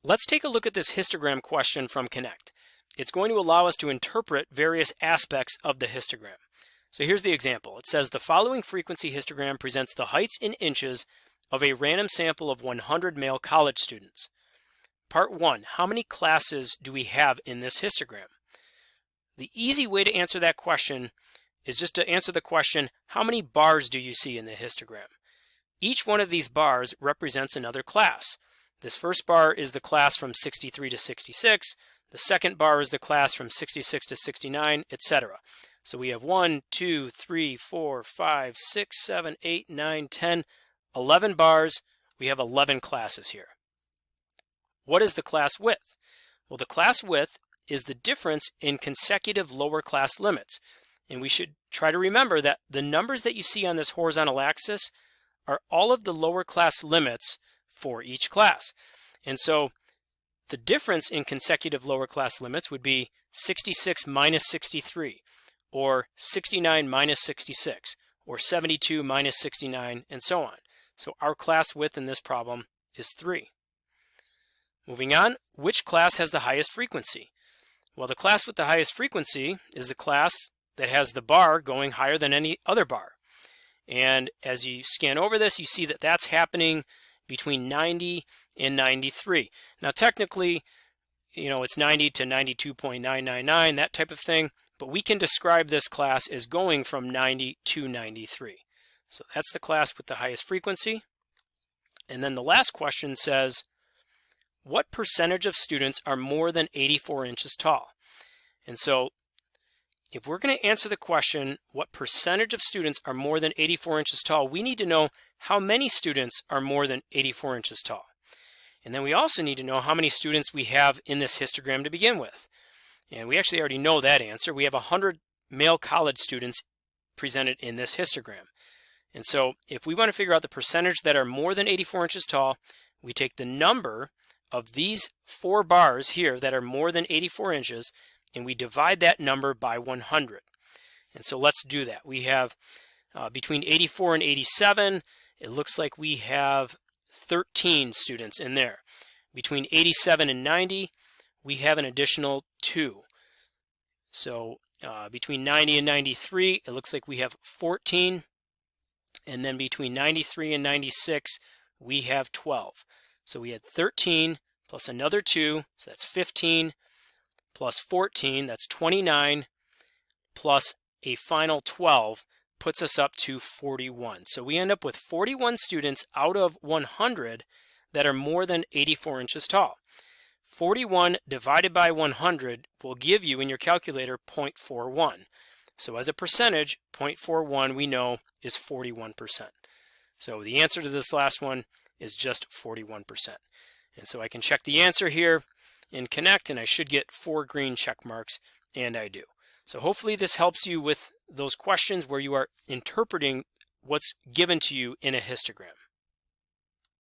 Let's take a look at this histogram question from Connect. It's going to allow us to interpret various aspects of the histogram. So here's the example. It says the following frequency histogram presents the heights in inches of a random sample of 100 male college students. Part 1, how many classes do we have in this histogram? The easy way to answer that question is just to answer the question, how many bars do you see in the histogram? Each one of these bars represents another class. This first bar is the class from 63 to 66. The second bar is the class from 66 to 69, etc. So we have 1, 2, 3, 4, 5, 6, 7, 8, 9, 10, 11 bars. We have 11 classes here. What is the class width? Well, the class width is the difference in consecutive lower class limits. And we should try to remember that the numbers that you see on this horizontal axis are all of the lower class limits for each class. And so the difference in consecutive lower class limits would be 66 minus 63, or 69 minus 66, or 72 minus 69, and so on. So our class width in this problem is 3. Moving on, which class has the highest frequency? Well, the class with the highest frequency is the class that has the bar going higher than any other bar. And as you scan over this, you see that that's happening between 90 and 93. Now technically, it's 90 to 92.999, that type of thing, but we can describe this class as going from 90 to 93. So that's the class with the highest frequency. And then the last question says, what percentage of students are more than 84 inches tall? And so if we're going to answer the question, what percentage of students are more than 84 inches tall, we need to know how many students are more than 84 inches tall. And then we also need to know how many students we have in this histogram to begin with. And we actually already know that answer. We have 100 male college students presented in this histogram. And so if we want to figure out the percentage that are more than 84 inches tall, we take the number of these 4 bars here that are more than 84 inches, and we divide that number by 100. And so let's do that. We have between 84 and 87, it looks like we have 13 students in there. Between 87 and 90, we have an additional 2. So between 90 and 93, it looks like we have 14. And then between 93 and 96, we have 12. So we had 13 plus another 2, so that's 15, plus 14, that's 29, plus a final 12 puts us up to 41. So we end up with 41 students out of 100 that are more than 84 inches tall. 41 divided by 100 will give you in your calculator 0.41. So as a percentage, 0.41 we know is 41%. So the answer to this last one is just 41%. And so I can check the answer here in Connect, and I should get 4 green check marks, and I do. So hopefully this helps you with those questions where you are interpreting what's given to you in a histogram.